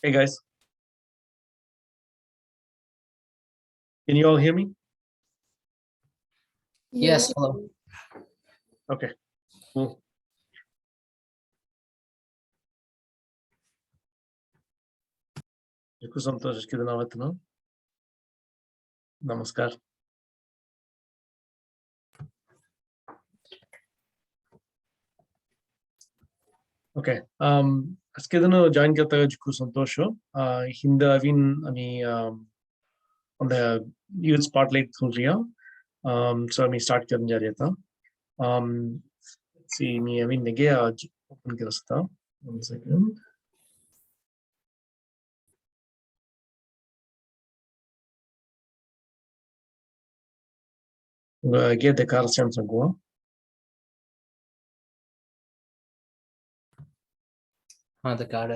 Hey guys, can you all hear me? Yes, hello. Okay, cool. Jhukku Dhannu. Namaskar. Okay. আজকে দিনও join করতে Jhukku সন্তোষ হিন্দা আবিন আমি on the youth spotlight thulriya so আমি start करने जा रहा था see me amin nege aaj open kirasta 1 second get the car sense go The card.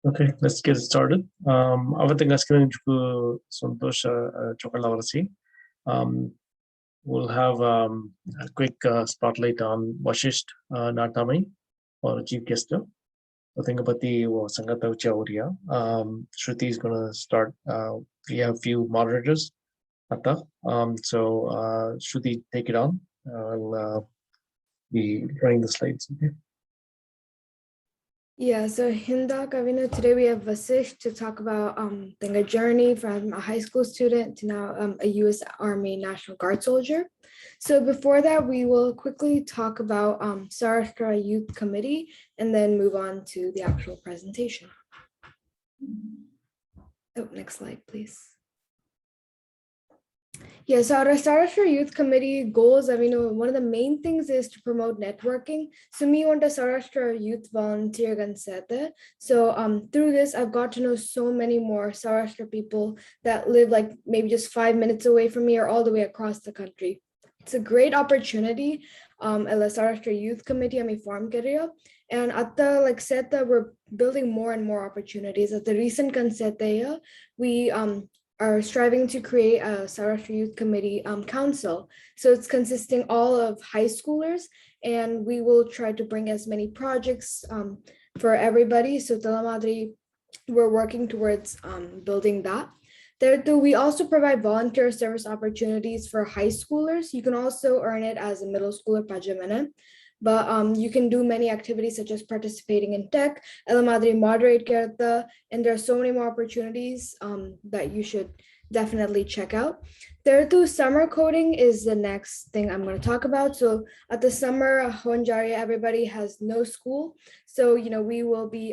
Okay, let's get started. Avating asking Jhukku Santosh Chokalarasi. We'll have a quick spotlight on Vasisht Natamai or chief guest. I think about the Sangata Chauria. Shruti is going to start. We have a few moderators. So Shruti, take it on. I'll be drawing the slides. Okay. Yeah, so Hinda Kavina, today we have Vasisht to talk about a journey from a high school student to now a U.S. Army National Guard soldier. So before that, we will quickly talk about Sourashtra Youth Committee and then move on to the actual presentation. Oh, next slide, please. Yeah, so our Sourashtra Youth Committee goals, one of the main things is to promote networking. So me want a Sourashtra Youth Volunteer Gansete. So through this, I've got to know so many more Sourashtra people that live like maybe just 5 minutes away from me or all the way across the country. It's a great opportunity. At the Sourashtra Youth Committee, form kariya. And at the Seta, we're building more and more opportunities. At the recent Kanseteya, we are striving to create a Sourashtra Youth Committee council. So it's consisting all of high schoolers, and we will try to bring as many projects for everybody. So Talamadri, we're working towards building that. We also provide volunteer service opportunities for high schoolers. You can also earn it as a middle schooler pajamana. But you can do many activities such as participating in tech, Elamadri moderate karta, and there are so many more opportunities that you should definitely check out. Summer coding is the next thing I'm going to talk about. So at the summer, Honjari, everybody has no school. So, we will be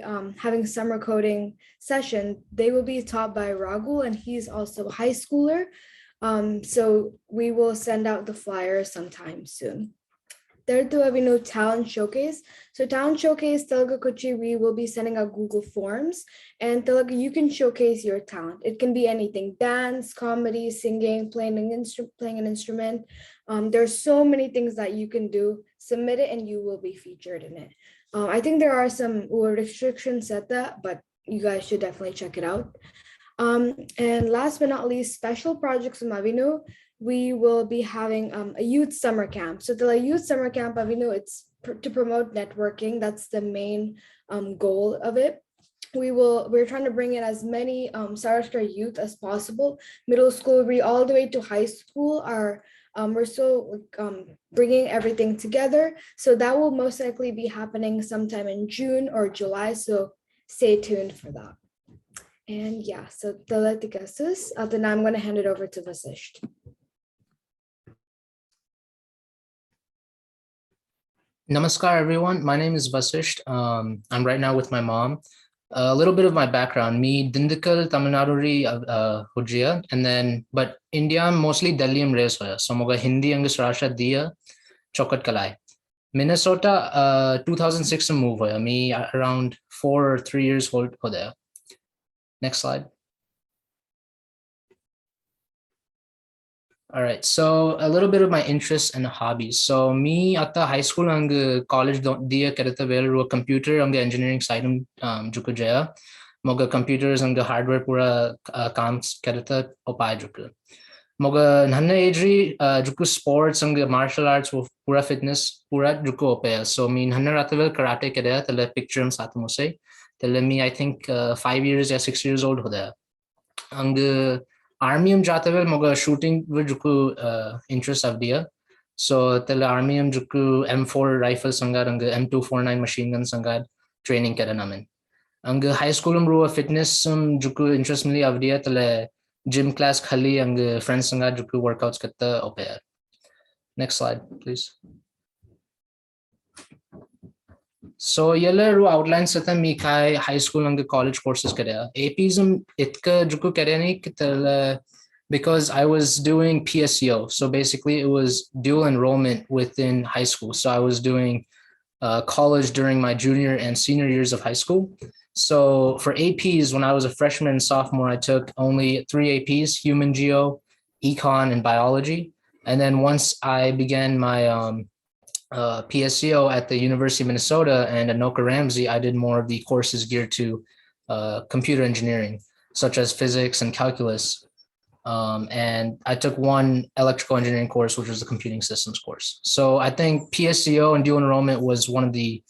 having summer coding session. They will be taught by Raghu, and he's also a high schooler. So we will send out the flyers sometime soon. We know talent showcase. So talent showcase, Telugu Kochi, we will be sending out Google Forms, and Telugu, you can showcase your talent. It can be anything: dance, comedy, singing, playing an instrument. There's so many things that you can do. Submit it, and you will be featured in it. I think there are some restrictions set that, but you guys should definitely check it out. And last but not least, special projects from Avinu. We will be having a youth summer camp. So the youth summer camp, it's to promote networking. That's the main goal of it. We're trying to bring in as many Sourashtra youth as possible. Middle school, all the way to high school we're still bringing everything together. So that will most likely be happening sometime in June or July. So stay tuned for that. And yeah, so then I'm going to hand it over to Vasisht. Namaskar, everyone. My name is Vasisht. I'm right now with my mom. A little bit of my background. Me, Dindikal, Tamil Nadu Hujia, and then, but India, mostly Delhi and Race. So, moga Hindi ang Sourashtra diya, Chokat Kalai. Minnesota, 2006 move. Me around 4 or 3 years old. Next slide. All right, so a little bit of my interests and hobbies. So me at the high school and college dia karata well computer on the engineering side Jhukku jaya moga computers and the hardware pura kaam karata opai Jhukku. Moga nanna age ri Jhukku sports and martial arts with pura fitness pura Jhukku opea. So me nanna ratavel karate keda tele picture satmose. Tele me I think 5 years or 6 years old hoda. Ang army jatavel moga shooting with Jhukku interest avdia. So tele army Jhukku M4 rifle sangad ang M249 machine gun sangad training keda namin. Ang high school ro fitness Jhukku interest mili avdia tele gym class khali ang friends sanga Jhukku workouts katta opea. Next slide, please. So yellow ro outline sata mi kai high school and college courses kare. APism itka Jhukku kareni kitala because I was doing PSEO. So basically it was dual enrollment within high school. So I was doing college during my junior and senior years of high school. So for APs, when I was a freshman and sophomore, I took only 3 APs: human geo, econ, and biology. And then once I began my PSEO at the University of Minnesota and at Anoka Ramsey, I did more of the courses geared to computer engineering, such as physics and calculus. And I took one electrical engineering course, which was the computing systems course. So I think PSEO and dual enrollment was one of the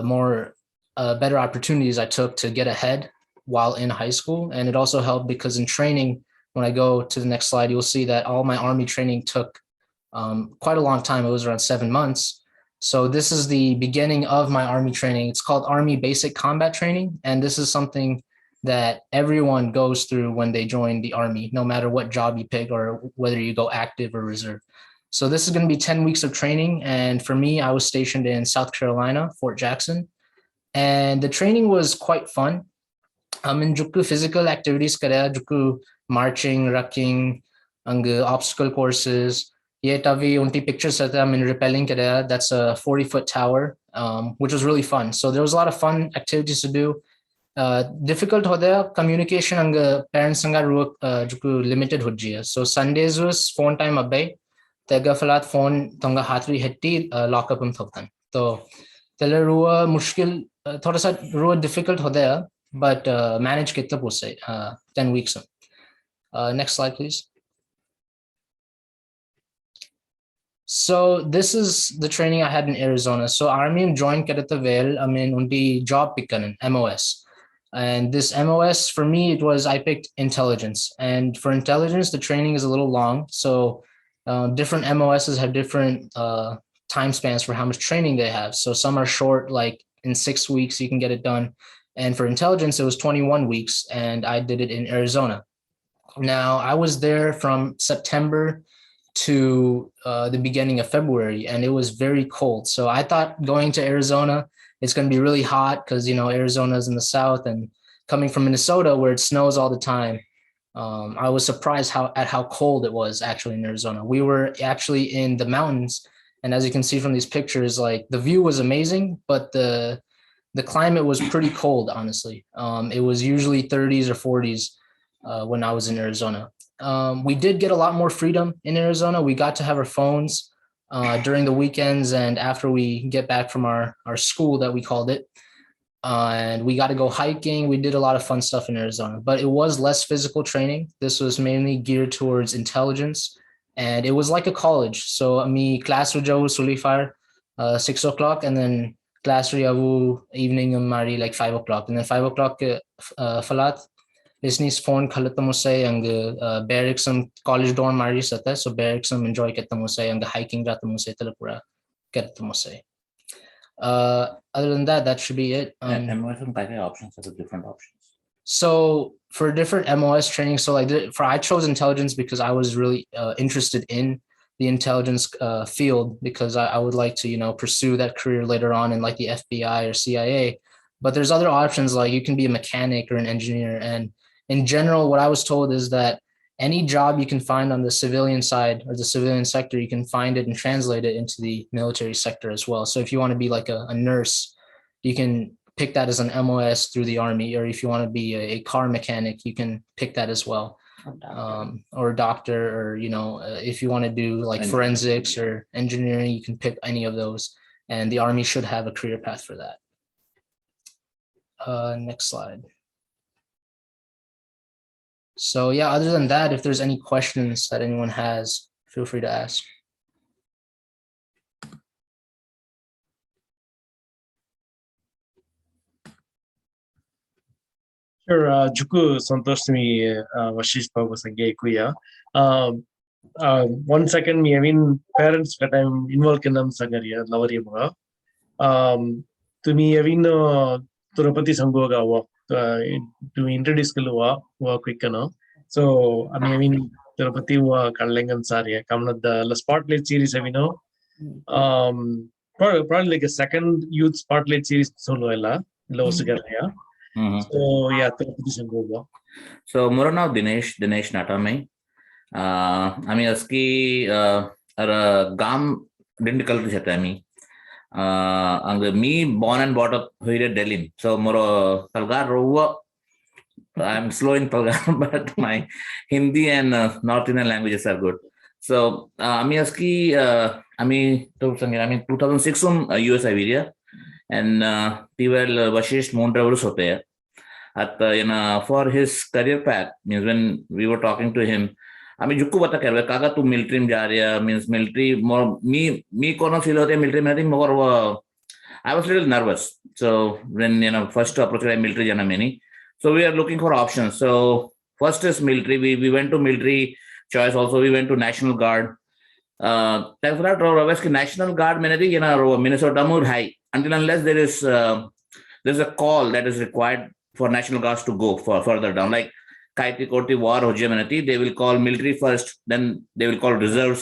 more better opportunities I took to get ahead while in high school. And it also helped because in training, when I go to the next slide, you'll see that all my Army training took quite a long time. It was around 7 months. So this is the beginning of my Army training. It's called Army Basic Combat Training. And this is something that everyone goes through when they join the Army, no matter what job you pick or whether you go active or reserve. So this is going to be 10 weeks of training. And for me, I was stationed in South Carolina, Fort Jackson. And the training was quite fun. In Jhukku physical activities kare, Jhukku marching, rucking, obstacle courses. Ye tavi unti pictures that I'm in rappelling kare. That's a 40-foot tower, which was really fun. So there was a lot of fun activities to do. Difficult hoda communication ang parents sanga ruak Jhukku limited hojia. So Sundays was phone time abay. Tega falat phone tonga hatri hetti lock up thoktan. So tele ruwa mushkil thoda sa ruwa difficult hoda but manage kitta pose 10 weeks. Next slide, please. So this is the training I had in Arizona. So Army joined Kadatavel, I mean, undi job pickanan, MOS. And this MOS, for me, I picked intelligence. And for intelligence, the training is a little long. So different MOSs have different time spans for how much training they have. So some are short, like in 6 weeks, you can get it done. And for intelligence, it was 21 weeks, and I did it in Arizona. Now, I was there from September to the beginning of February, and it was very cold. So I thought going to Arizona, it's going to be really hot because, you know, Arizona is in the south, and coming from Minnesota where it snows all the time, I was surprised at how cold it was actually in Arizona. We were actually in the mountains, and as you can see from these pictures, like the view was amazing, but the climate was pretty cold, honestly. It was usually 30s or 40s when I was in Arizona. We did get a lot more freedom in Arizona. We got to have our phones during the weekends and after we get back from our school that we called it. And we got to go hiking. We did a lot of fun stuff in Arizona, but it was less physical training. This was mainly geared towards intelligence. And it was like a college. So me class Rujawu Sulifar 6 o'clock, and then class Riyavu evening Mari like 5 o'clock. And then 5 o'clock Falat. Business phone khalatamo ang barracks college dorm mari sata, so barracks enjoy ketamo ang hiking ratamo talapura ketamo. Other than that, that should be it. MOS options are the different options. So for different MOS training, so I chose intelligence because I was really interested in the intelligence field because I would like to, you know, pursue that career later on in like the FBI or CIA. But there's other options, like you can be a mechanic or an engineer. And in general, what I was told is that any job you can find on the civilian side or the civilian sector, you can find it and translate it into the military sector as well. So if you want to be like a nurse, you can pick that as an MOS through the Army, or if you want to be a car mechanic, you can pick that as well. Or a doctor, or, you know, if you want to do like forensics or engineering, you can pick any of those. And the Army should have a career path for that. Next slide. So yeah, other than that, if there's any questions that anyone has, feel free to ask. Sure, Jhukku Santosh mi Vasisht Babu Sanjay Kuya. 1 second, I mean, parents that I'm involved in them Sagaria, Lavariya Mga. To me, I mean, Turapati Sangoga, to introduce Kalua, quick, so I mean, Turapati Kalangan Saria, come at the spotlight series, I know. Probably like a second youth spotlight series solo ella, Losagaria. So yeah, Turapati Sangoga. So Murana Dinesh Natamai. আমি আজকে গাম ডিন্ডিকাল যেতে আমি me born and brought up here in Delhi. So moro Palgar rowa I'm slow in Palgar but my Hindi and North Indian languages are good. So আমি আজকে আমি 2006 US Iberia and Tivel Vasisht moon travelers hote hai at for his career path means when we were talking to him আমি Jhukku bata kar raha kaga tu military mein ja raha means military me kono feel hote military mein more I was a little nervous so when first approach military jana many so we are looking for options so first is military we went to military choice also we went to National Guard thanks for that National Guard Minnesota more high until unless there's a call that is required for National Guards to go for further down like Kaiti Koti war they will call military first then they will call reserves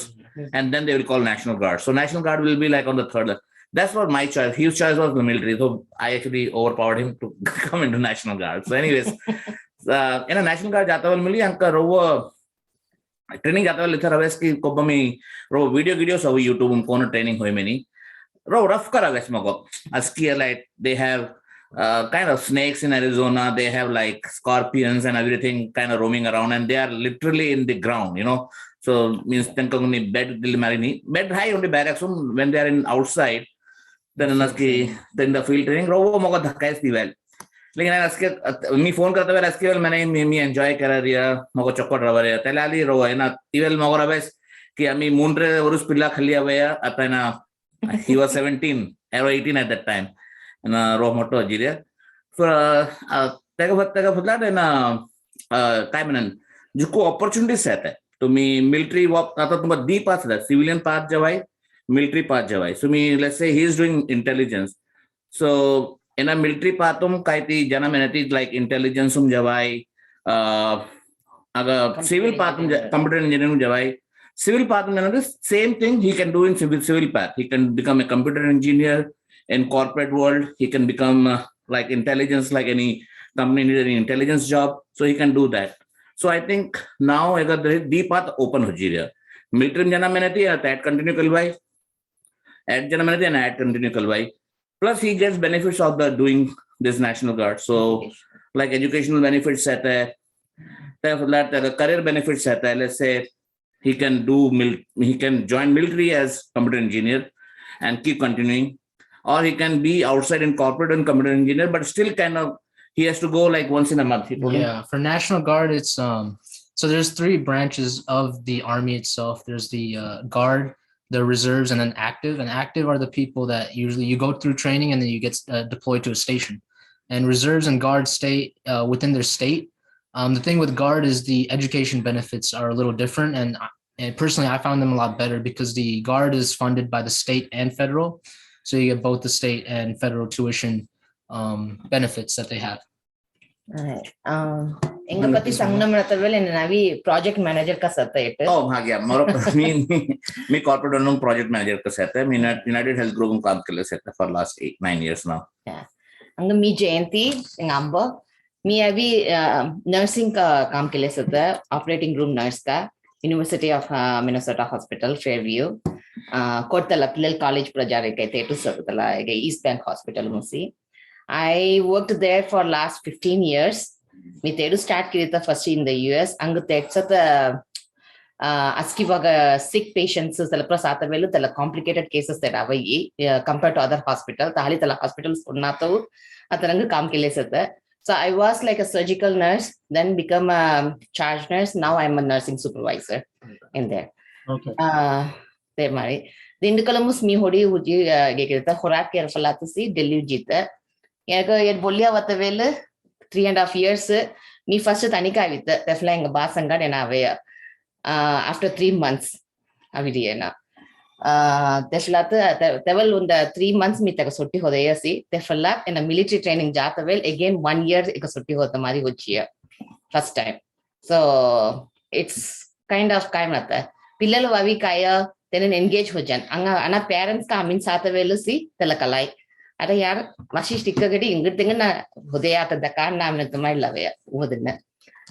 and then they will call National Guard so National Guard will be like on the third that's what my choice his choice was the military so I actually overpowered him to come into National Guard so anyways in a National Guard jata wal mili anka rowa training jata wal litha raves ki kobami ro videos of YouTube kono training hoy many ro rough kara raves mago aski like they have kind of snakes in Arizona they have like scorpions and everything kind of roaming around and they are literally in the ground so means bed high on the barracks when they are in outside then in the field training robo moga dhakka is well lekin aske me phone karta wala aske well maine me enjoy kara riya moga chokot ravare telali ro ena tivel moga raves ki ami mundre urus pilla khalia vaya atana he was 17 or 18 at that time na roh moto ajiria so tega futla na kai manan Jhukku opportunities seta to me military work ata tuma d path da civilian path javai military path javai so me let's say he is doing intelligence so in a military path kaiti jana menati like intelligence javai aga civil path computer engineering javai civil path menati same thing he can do in civil path he can become a computer engineer in corporate world he can become like intelligence like any company needs an intelligence job so he can do that so I think now agar the path open ho jiya military jana menati that continue kalwai at jana menati and at continue kalwai plus he gets benefits of the doing this National Guard so like educational benefits at the career benefits at let's say he can join military as computer engineer and keep continuing or he can be outside in corporate and computer engineer but still kind of he has to go like once in a month yeah for National Guard it's so there's 3 branches of the army itself there's the guard the reserves and then active are the people that usually you go through training and then you get deployed to a station and reserves and guard stay within their state the thing with guard is the education benefits are a little different and personally I found them a lot better because the guard is funded by the state and federal so you get both the state and federal tuition benefits that they have. Enga pati sangnamanatal and navi project manager ka sata ite. Oh bhagya moro me corporate unknown project manager ka sata United Health Group um kaam kele sata for last 8-9 years now. Yeah. Anga me Jayanti ngamba me avi nursing ka kaam kele sata operating room nurse ka University of Minnesota Hospital Fairview Kottala Pillal College Prajarike Tetu Satala East Bank Hospital Musi I worked there for last 15 years me tedu start kirita first in the US anga texata askivaga sick patients tala prasata velu tala complicated cases that avai compared to other hospital tali tala hospitals unnatavu ataranga kaam kele sata So I was like a surgical nurse, then become a charge nurse. Now I'm a nursing supervisor in there. Okay. There, Mari. The Indicalamus me hodi uji get the Horak Kerfalatusi, Delugita. Yaga yet Bolia Watavella, 3.5 years. Me first Tanika with the flying a bus and got an away. After 3 months, Avidiana. Tevel on the 3 months meet a soti hodayasi, Tefalat and a military training jatavel again 1 year ekasoti hotamari huchia. First time. So it's kind of kaimata. Pillalu avi kaya, then an engage hujan. Ana parents come in Satavelusi, Telakalai. At a yard, Vasisht getting good thing in a hodayata the car nam at the my lavea within it.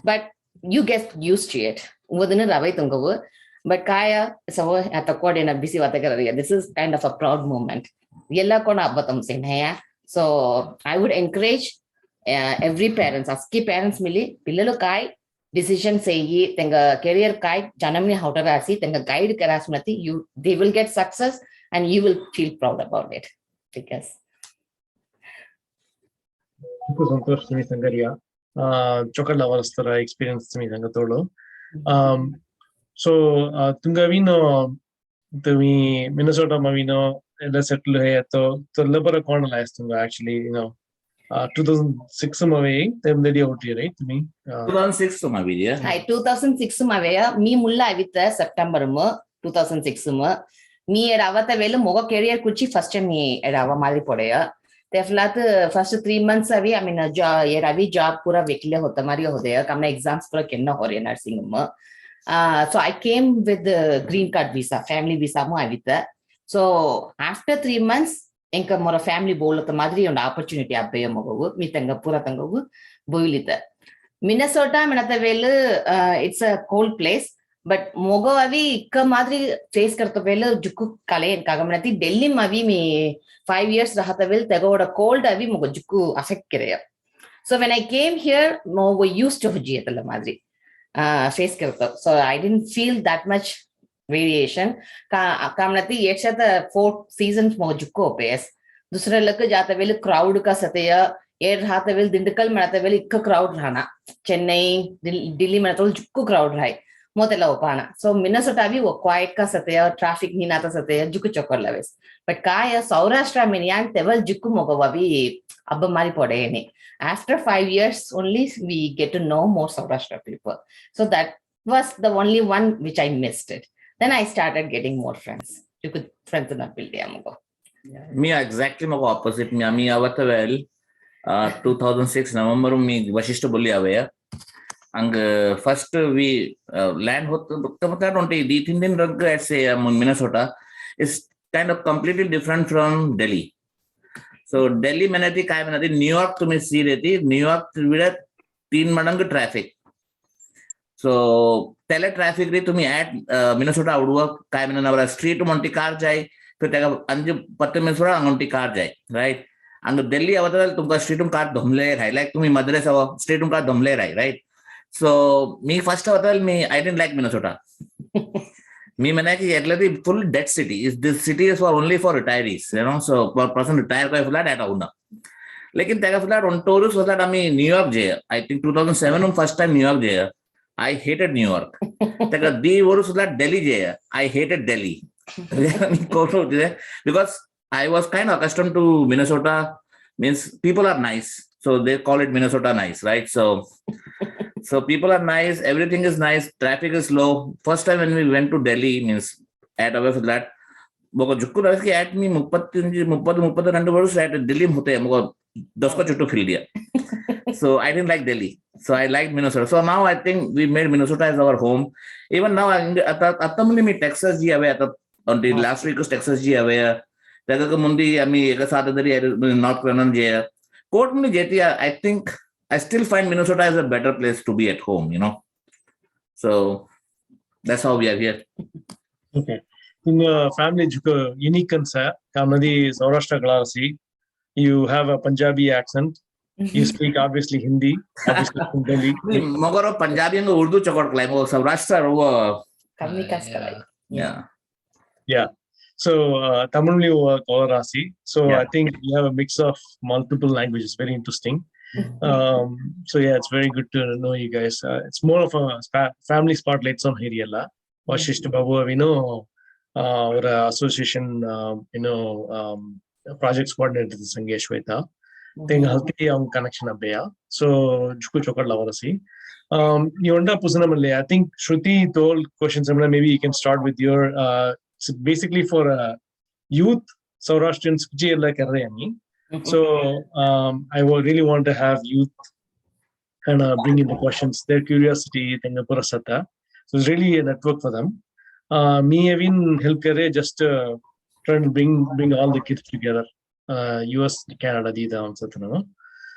But you get used to it. Within a ravaitungo. But Kaya, so at the court in a busy Watakaria, this is kind of a proud moment. Yella kona batam sinhaya. So I would encourage every parents, aski parents mili, pillalu kai, decision say ye, tenga career kai, janamni how to rasi, tenga guide karasmati, they will get success and you will feel proud about it. Because Santosh Simi Sangaria, Chokala Varastara experience Simi Sangatolo. So, Tungavino, the Minnesota Mavino, settle here to Libera colonized actually, 2006 away, them the out here, right? To me, 2006 my video. Hi, 2006 me mulla with September 2006 me at Avata Velu Moga career Kuchi first me at Ava Mali Podea. They flat first 3 months away. I mean, a job pura Vikila Hotamario Hodea, come exams for a Kenna or nursing. So I came with the green card visa, family visa. So after 3 months, enka more family bowl of the Madri and opportunity up by Mogo, Mitanga Pura Tango, Boilita. Minnesota, it's a cold place, but Mogo Avi Kamadri face Kartavella, Jhukku Kale and Kagamati, Delhi Mavi me 5 years Rahatavil, Tago a cold Avi Mogo Jhukku affect career. So when I came here, Mogo used to Jiatala Madri. Face karta. So I didn't feel that much variation. Kamnati yet the 4 seasons mo Jhukku pace. Dusra laka jata velu crowd ka satya. Air hata vel Dindikal manata vel ikka crowd rana. Chennai, Delhi manatol Jhukku crowd rai. Motela opana. So Minnesota vi wo quiet ka satya, traffic ni nata satya, Jhukku chokar laves. But kaya Sourashtra minian tevel Jhukku mogovavi abba mari podeni. After 5 years, only we get to know more Sourashtra people. So that was the only one which I missed it. Then I started getting more friends. You could friends in that building. Me exactly my opposite. Me avata well 2006 November me Vasisht bulli avaya. And first we land the Indian rug at say Minnesota is kind of completely different from Delhi. So Delhi manati kai manati New York to me see reti New York with 3 madang traffic. So tele traffic re tumi at Minnesota outwork kai manana street monti car jai to take a anju patte mesura angonti car jai, right? And Delhi avatar tumka street car domle hai like tumi madras ava street car domle right? So me first avatar me I didn't like Minnesota. Me manaki at full dead city. Is this city is for only for retirees, so for person retire by flat at Auna. Like in Tagaflat on tourist was that I mean New York jail. I think 2007 first time New York jail. I hated New York. The was that Delhi jail. I hated Delhi. Because I was kind of accustomed to Minnesota, means people are nice. So they call it Minnesota nice, right? So people are nice, everything is nice, traffic is low. First time when we went to Delhi, means at away for that, Jhukku Dhannu at me 32 words at Delhi hote 10 ko chuttu fill diya. So I didn't like Delhi. So I liked Minnesota. So now I think we made Minnesota as our home. Even now, atamli me Texas ji away on the last week was Texas ji away. Taga mundi ami eka sadadari North Carolina ji. Court me jetia, I think I still find Minnesota as a better place to be at home, So that's how we are here. Okay. In the family unique concept, Kamadi Sourashtra Galasi, you have a Punjabi accent. You speak obviously Hindi, obviously from Delhi. Mogoro Punjabi and Urdu chokot klai mo Sourashtra over. Yeah. So Tamil Rasi. So Yeah. I think you have a mix of multiple languages. Very interesting. So yeah, it's very good to know you guys. It's more of a family spotlights on here. Vasisht Babu, we know our association, projects coordinator Sangesh Weta. Thing healthy connection abaya. So Jhukku Chokar Lavarasi. Yonda Pusanamalle. I think Shruti told questions. Maybe you can start with your so basically for youth Saurashtrians like so I would really want to have youth kind of bring in the questions, their curiosity, so it's really a network for them. Me even help just trying to bring all the kids together. US, Canada,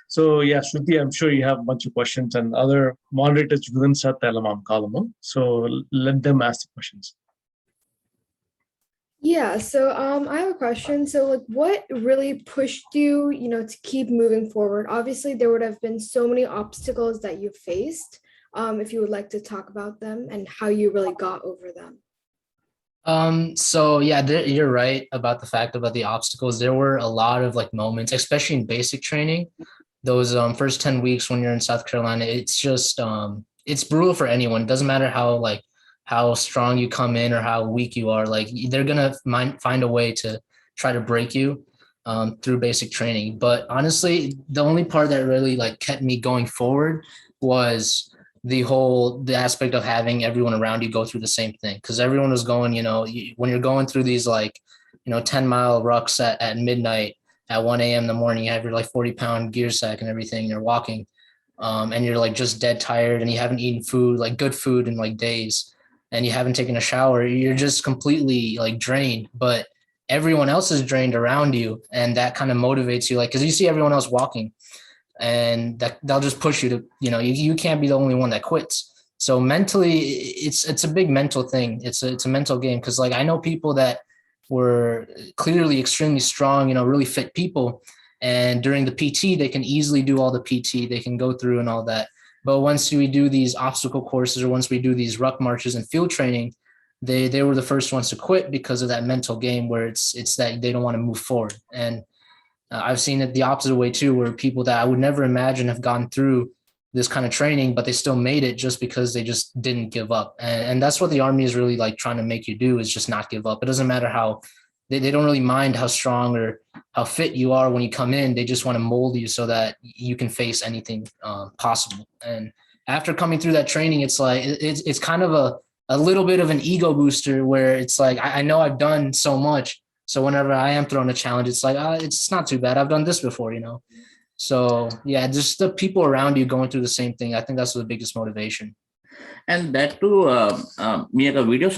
so yeah, Shruti, I'm sure you have a bunch of questions and other moderators within column. So let them ask the questions. Yeah, so I have a question. So like what really pushed you, to keep moving forward? Obviously, there would have been so many obstacles that you faced. If you would like to talk about them and how you really got over them. So yeah, you're right about the fact about the obstacles. There were a lot of like moments, especially in basic training. Those first 10 weeks when you're in South Carolina, it's just it's brutal for anyone. It doesn't matter how strong you come in or how weak you are, like they're gonna find a way to try to break you through basic training. But honestly, the only part that really like kept me going forward was the aspect of having everyone around you go through the same thing, because everyone was going, when you're going through these 10-mile rucks at midnight at 1 a.m. in the morning, you have your 40-pound gear sack and everything, and you're walking and you're just dead tired and you haven't eaten food, good food in days, and you haven't taken a shower. You're just completely drained, but everyone else is drained around you, and that kind of motivates you, because you see everyone else walking, and they'll just push you to, you can't be the only one that quits. So mentally, it's a big mental thing. It's a mental game, because I know people that were clearly extremely strong, really fit people, and during the PT they can easily do all the PT, they can go through and all that. But once we do these obstacle courses, or once we do these ruck marches and field training, they were the first ones to quit because of that mental game, where it's that they don't want to move forward. And I've seen it the opposite way too, where people that I would never imagine have gone through this kind of training, but they still made it just because they just didn't give up. And that's what the Army is really trying to make you do, is just not give up. It doesn't matter how they don't really mind how strong or how fit you are when you come in. They just want to mold you so that you can face anything possible. And after coming through that training, it's it's kind of a little bit of an ego booster, where it's I know I've done so much. So whenever I am thrown a challenge, it's it's not too bad. I've done this before, So yeah, just the people around you going through the same thing. I think that's the biggest motivation. And that too, me a video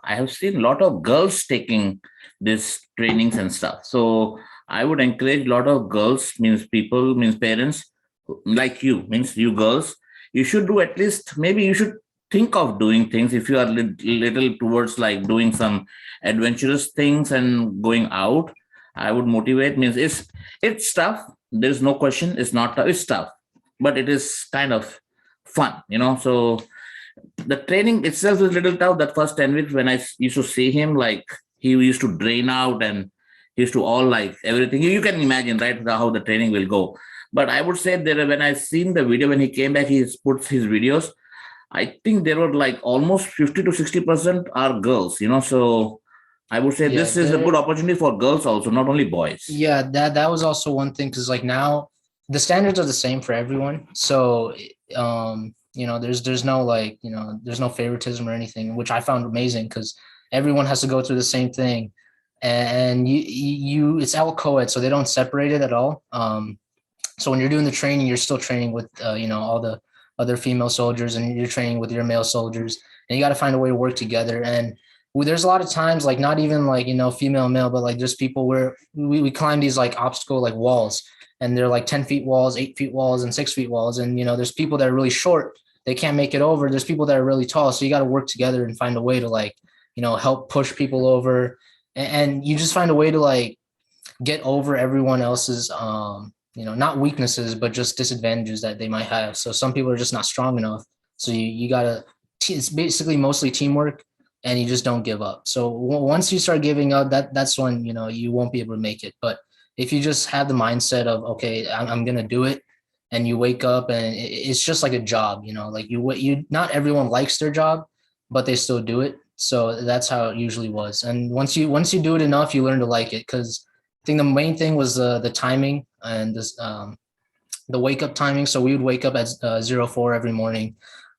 I have seen a lot of girls taking this trainings and stuff. So I would encourage a lot of girls, means parents like you, means you girls, you should do at least, maybe you should think of doing things if you are little towards doing some adventurous things and going out. I would motivate, means it's tough. There's no question. It's not tough. It's tough, but it is kind of fun, So the training itself is a little tough. That first 10 weeks when I used to see him, he used to drain out and he used to all everything. You can imagine, right, how the training will go. But I would say that when I seen the video, when he came back, he put his videos. I think there were almost 50 to 60% are girls, So I would say this is a good opportunity for girls also, not only boys. Yeah, that was also one thing, because now the standards are the same for everyone. So there's no there's no favoritism or anything, which I found amazing, because everyone has to go through the same thing, and you it's all co-ed, so they don't separate it at all. So when you're doing the training, you're still training with all the other female soldiers, and you're training with your male soldiers, and you got to find a way to work together. And there's a lot of times, not even female male, but there's people where we climb these obstacle walls, and they're 10 feet walls, 8 feet walls, and 6 feet walls. And there's people that are really short, they can't make it over. There's people that are really tall, so you got to work together and find a way to help push people over, and you just find a way to get over everyone else's not weaknesses, but just disadvantages that they might have. So some people are just not strong enough, so you gotta, it's basically mostly teamwork, and you just don't give up. So once you start giving up, that's when you won't be able to make it. But if you just have the mindset of, okay, I'm going to do it, and you wake up and it's just like a job, like you, not everyone likes their job, but they still do it. So that's how it usually was. And once you do it enough, you learn to like it. Cause I think the main thing was the timing and this, the wake up timing. So we would wake up at 04 every morning,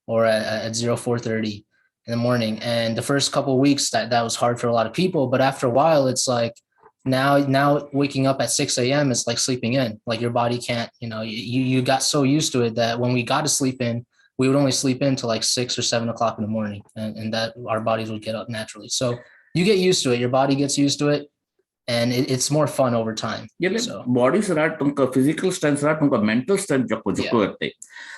or at 04:30 in the morning. And the first couple of weeks that was hard for a lot of people, but after a while, it's like, now waking up at 6 a.m. is like sleeping in. Like your body can't, you got so used to it that when we got to sleep in, we would only sleep in till like 6 or 7 o'clock in the morning, and that our bodies would get up naturally. So you get used to it. Your body gets used to it, and it's more fun over time. So body physical strength, mental strength. Yeah.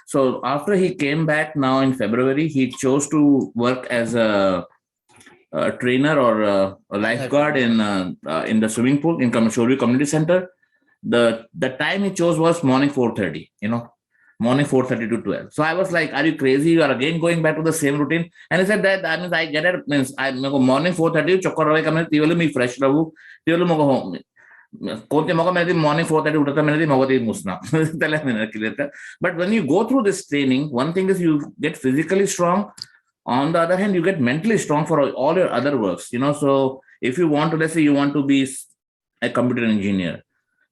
So after he came back now in February, he chose to work as a trainer or a lifeguard in the swimming pool in Shoreview Community Center. The time he chose was morning 4:30, morning 4:30 to 12. So I was like, are you crazy? You are again going back to the same routine. And he said that means I get it. Means I morning 4:30 chokkar rahe kamne tivelu me fresh rahu tivelu mo home konte moga mene morning 4:30 utata mene mogati musna tele mene clear. But when you go through this training, one thing is you get physically strong. On the other hand, you get mentally strong for all your other works. So if you want to, let's say you want to be a computer engineer,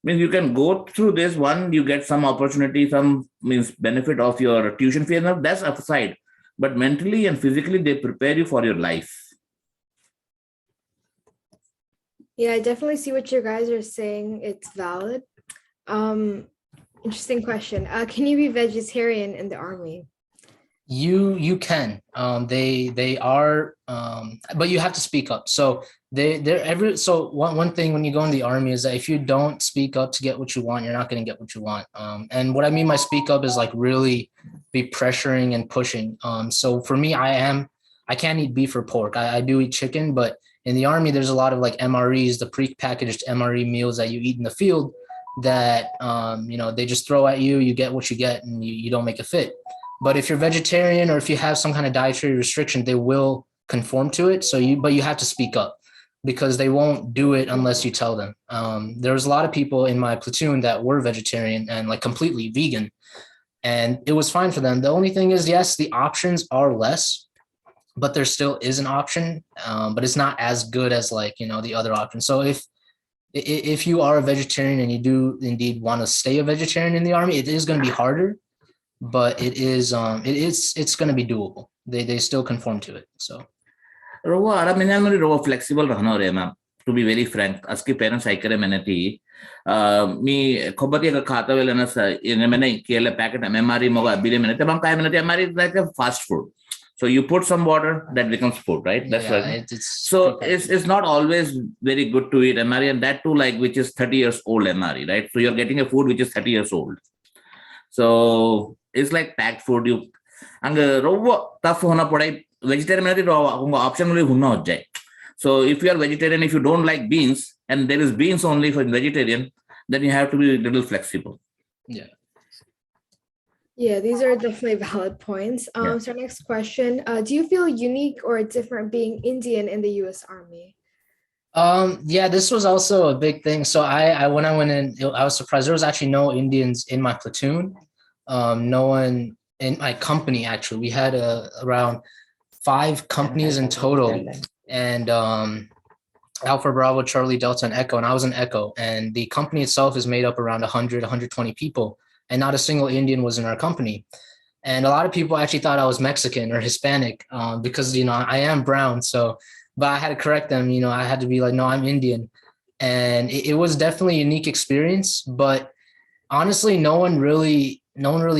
means you can go through this one, you get some opportunity, some means benefit of your tuition fee, and that's aside. But mentally and physically, they prepare you for your life. Yeah, I definitely see what you guys are saying. It's valid. Interesting question. Can you be vegetarian in the army? You can. They are, but you have to speak up. So one thing when you go in the army is that if you don't speak up to get what you want, you're not going to get what you want. And what I mean by speak up is like really be pressuring and pushing. So for me, I can't eat beef or pork. I do eat chicken, but in the army, there's a lot of like MREs, the pre-packaged MRE meals that you eat in the field that, they just throw at you, you get what you get, and you don't make a fit. But if you're vegetarian or if you have some kind of dietary restriction, they will conform to it. But you have to speak up, because they won't do it unless you tell them. There was a lot of people in my platoon that were vegetarian and like completely vegan, and it was fine for them. The only thing is, yes, the options are less, but there still is an option, but it's not as good as like, the other options. So if you are a vegetarian and you do indeed want to stay a vegetarian in the army, it is going to be harder. But it's going to be doable. They still conform to it. So flexible to be very frank, aski parents I care amenity me khobati ka khata velana sa in mene kele packet MMRE moga bile minute bang kai minute MMRE is like a fast food. So you put some water, that becomes food, right? That's right. It's not always very good to eat MRE, and that too, like, which is 30 years old MRE, right? So you're getting a food which is 30 years old. So it's like packed food. You and tough hona padai vegetarian option only hunna ho jai. So if you are vegetarian, if you don't like beans and there is beans only for vegetarian, then you have to be a little flexible. Yeah. Yeah, these are definitely valid points. So next question, do you feel unique or different being Indian in the US Army? Yeah, this was also a big thing. So I when I went in, I was surprised. There was actually no Indians in my platoon. No one in my company, actually. We had around 5 companies in total, and Alpha, Bravo, Charlie, Delta, and Echo, and I was an Echo. And the company itself is made up around 100, 120 people, and not a single Indian was in our company. And a lot of people actually thought I was Mexican or Hispanic because, I am brown. So, but I had to correct them. I had to be like, no, I'm Indian. And it was definitely a unique experience. But honestly, no one really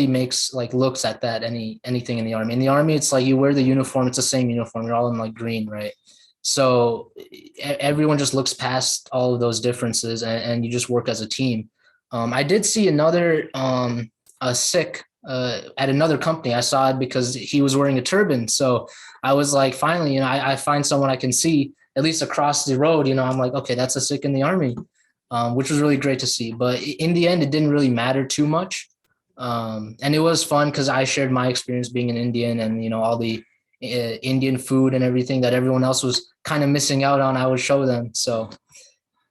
makes like looks at that anything in the army. In the army, it's like you wear the uniform. It's the same uniform. You're all in like green, right? So everyone just looks past all of those differences, and you just work as a team. I did see another a Sikh at another company. I saw it because he was wearing a turban. So I was like, finally, I find someone I can see at least across the road. I'm like, okay, that's a Sikh in the army, which was really great to see. But in the end, it didn't really matter too much. And it was fun because I shared my experience being an Indian, and, all the Indian food and everything that everyone else was kind of missing out on, I would show them. So,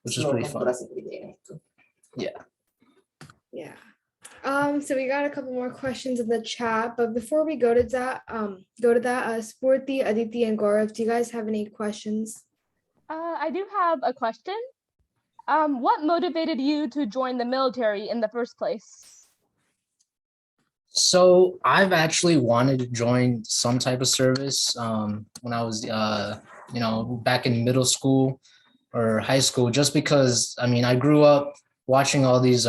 which was pretty fun. Yeah. So we got a couple more questions in the chat, but before we go to that, Spurti, Aditi, and Gaurav, do you guys have any questions? I do have a question. What motivated you to join the military in the first place? So I've actually wanted to join some type of service when I was, back in middle school or high school, just because, I mean, I grew up watching all these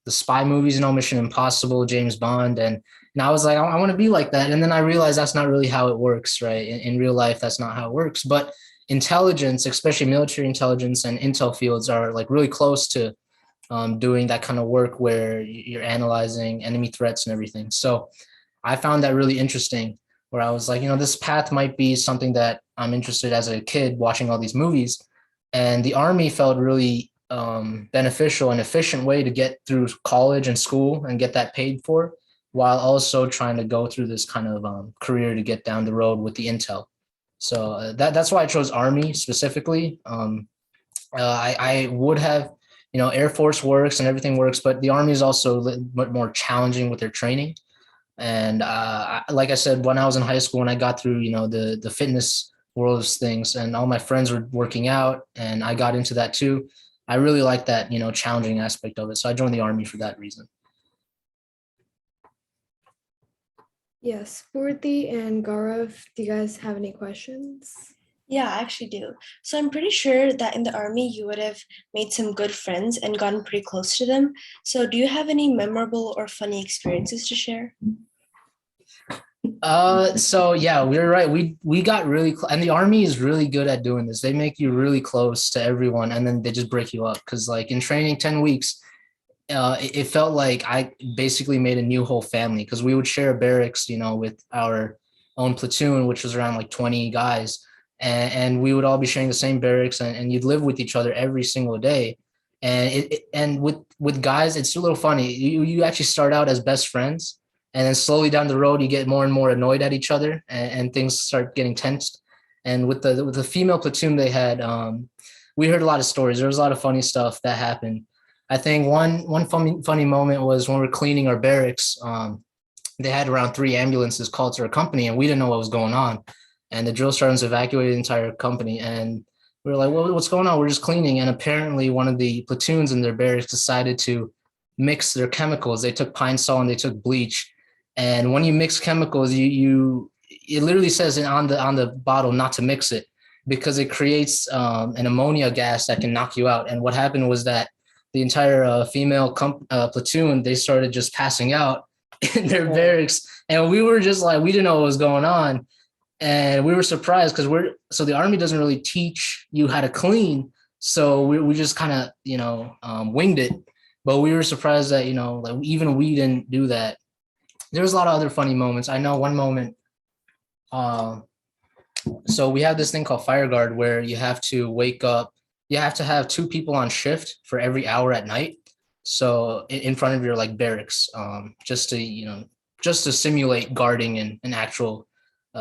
the spy movies, Mission Impossible, James Bond, and I was like, I want to be like that. And then I realized that's not really how it works, right? In real life, that's not how it works. But intelligence, especially military intelligence and intel fields, are like really close to doing that kind of work where you're analyzing enemy threats and everything. So I found that really interesting, where I was like, this path might be something that I'm interested as a kid watching all these movies. And the Army felt really beneficial and efficient way to get through college and school and get that paid for, while also trying to go through this kind of career to get down the road with the intel. So that's why I chose Army specifically. I would have, Air Force works and everything works, but the Army is also a little bit more challenging with their training. And like I said, when I was in high school, when I got through, the fitness world of things, and all my friends were working out, and I got into that too. I really like that, challenging aspect of it. So I joined the Army for that reason. Yes, Spurti and Gaurav, do you guys have any questions? Yeah, I actually do. So I'm pretty sure that in the Army, you would have made some good friends and gotten pretty close to them. So do you have any memorable or funny experiences to share? So yeah, we're right. We got really and the Army is really good at doing this. They make you really close to everyone, and then they just break you up. Because like in training 10 weeks, it felt like I basically made a new whole family, because we would share a barracks, with our own platoon, which was around like 20 guys. And we would all be sharing the same barracks, and you'd live with each other every single day. And with guys, it's a little funny. You actually start out as best friends, and then slowly down the road, you get more and more annoyed at each other, and things start getting tensed. And with the female platoon they had, we heard a lot of stories. There was a lot of funny stuff that happened. I think one funny moment was when we were cleaning our barracks. They had around 3 ambulances called to our company, and we didn't know what was going on. And the drill sergeants evacuated the entire company, and we were like, well, what's going on? We're just cleaning. And apparently one of the platoons in their barracks decided to mix their chemicals. They took pine sol and they took bleach. And when you mix chemicals, it literally says on the bottle not to mix it, because it creates an ammonia gas that can knock you out. And what happened was that the entire female platoon, they started just passing out in their barracks. And we were just like, we didn't know what was going on. And we were surprised, because so the Army doesn't really teach you how to clean. So we just kind of, winged it. But we were surprised that, like even we didn't do that. There was a lot of other funny moments. I know one moment. So we have this thing called fire guard, where you have to wake up. You have to have 2 people on shift for every hour at night. So in front of your like barracks, just to simulate guarding in an actual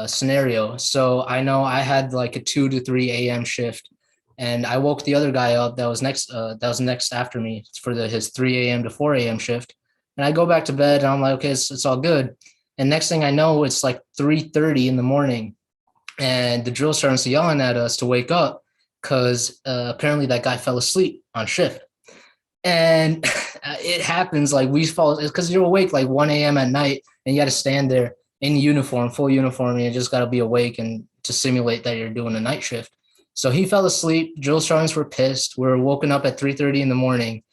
scenario. So I know I had like a 2 to 3 a.m. shift, and I woke the other guy up that was next after me for his 3 a.m. to 4 a.m. shift. And I go back to bed, and I'm like, okay, it's all good. And next thing I know, it's like 3:30 in the morning, and the drill sergeant's yelling at us to wake up, because apparently that guy fell asleep on shift. And it happens, like we fall, because you're awake like 1 a.m. at night, and you got to stand there in uniform, full uniform, and you just got to be awake and to simulate that you're doing a night shift. So he fell asleep. Drill sergeants were pissed. We were woken up at 3:30 in the morning,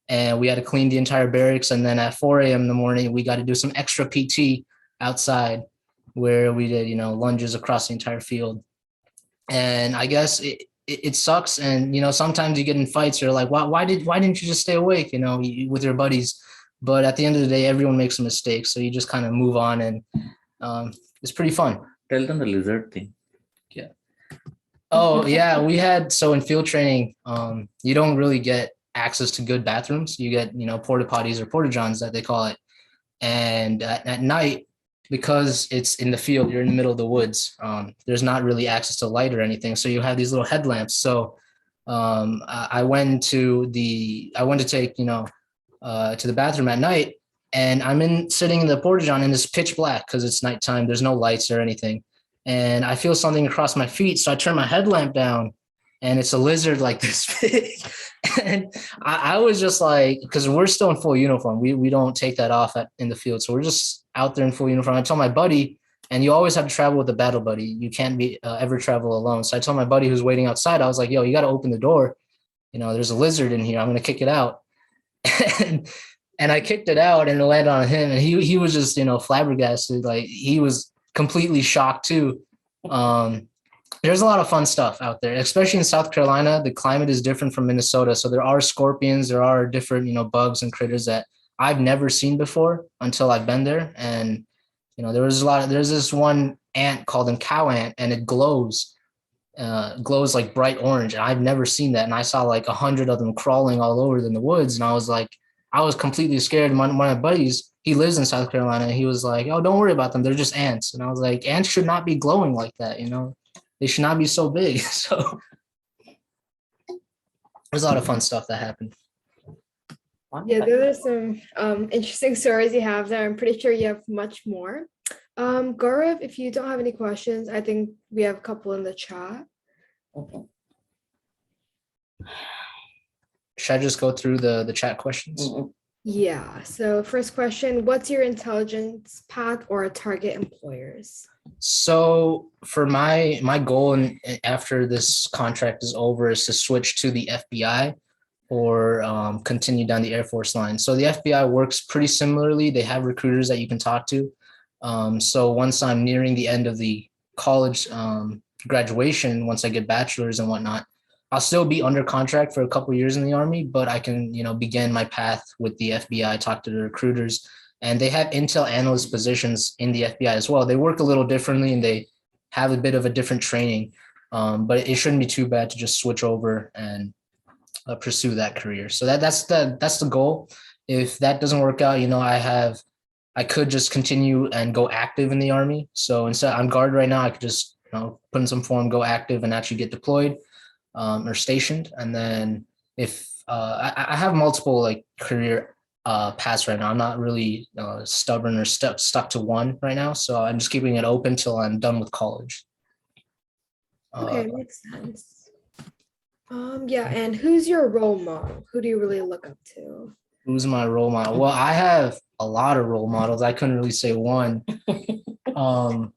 and we had to clean the entire barracks. And then at 4 a.m. in the morning, we got to do some extra PT outside, where we did, lunges across the entire field. And I guess it sucks. And, sometimes you get in fights. You're like, why didn't you just stay awake, with your buddies? But at the end of the day, everyone makes a mistake. So you just kind of move on, and it's pretty fun. Tell them the lizard thing. Yeah. Oh yeah. So in field training, you don't really get access to good bathrooms. You get, porta potties or porta johns that they call it. And at night, because it's in the field, you're in the middle of the woods. There's not really access to light or anything. So you have these little headlamps. So I went to take, to the bathroom at night, and I'm sitting in the porta john, and it's pitch black because it's nighttime. There's no lights or anything, and I feel something across my feet. So I turn my headlamp down, and it's a lizard like this big. And I was just like, because we're still in full uniform, we don't take that off in the field, so we're just out there in full uniform. I told my buddy, and you always have to travel with a battle buddy. You can't be ever travel alone. So I told my buddy who's waiting outside, I was like, yo, you got to open the door. There's a lizard in here. I'm going to kick it out. And I kicked it out, and it landed on him. And he was just, flabbergasted. Like, he was completely shocked too. There's a lot of fun stuff out there, especially in South Carolina. The climate is different from Minnesota. So there are scorpions, there are different, bugs and critters that I've never seen before until I've been there. And, there's this one ant called a cow ant, and it glows like bright orange. And I've never seen that. And I saw like 100 of them crawling all over in the woods. And I was completely scared. One of my buddies, he lives in South Carolina. And he was like, oh, don't worry about them. They're just ants. And I was like, ants should not be glowing like that. They should not be so big. So there's a lot of fun stuff that happened. Yeah, there are some interesting stories you have there. I'm pretty sure you have much more. Gaurav, if you don't have any questions, I think we have a couple in the chat. Okay. Should I just go through the chat questions? Mhm. Yeah, so first question, what's your intelligence path or target employers? So for my goal, and after this contract is over, is to switch to the FBI or continue down the Air Force line. So the FBI works pretty similarly. They have recruiters that you can talk to. So once I'm nearing the end of the college graduation, once I get bachelor's and whatnot, I'll still be under contract for a couple of years in the Army, but I can, begin my path with the FBI, talk to the recruiters. And they have intel analyst positions in the FBI as well. They work a little differently, and they have a bit of a different training, but it shouldn't be too bad to just switch over and pursue that career. So that's the goal. If that doesn't work out, I could just continue and go active in the Army. So instead, I'm guard right now. I could just put in some form, go active, and actually get deployed or stationed. And then if I have multiple career paths right now. I'm not really stubborn or stuck to one right now. So I'm just keeping it open till I'm done with college. Okay, makes sense. Yeah, and who's your role model? Who do you really look up to? Who's my role model? Well, I have a lot of role models. I couldn't really say one. But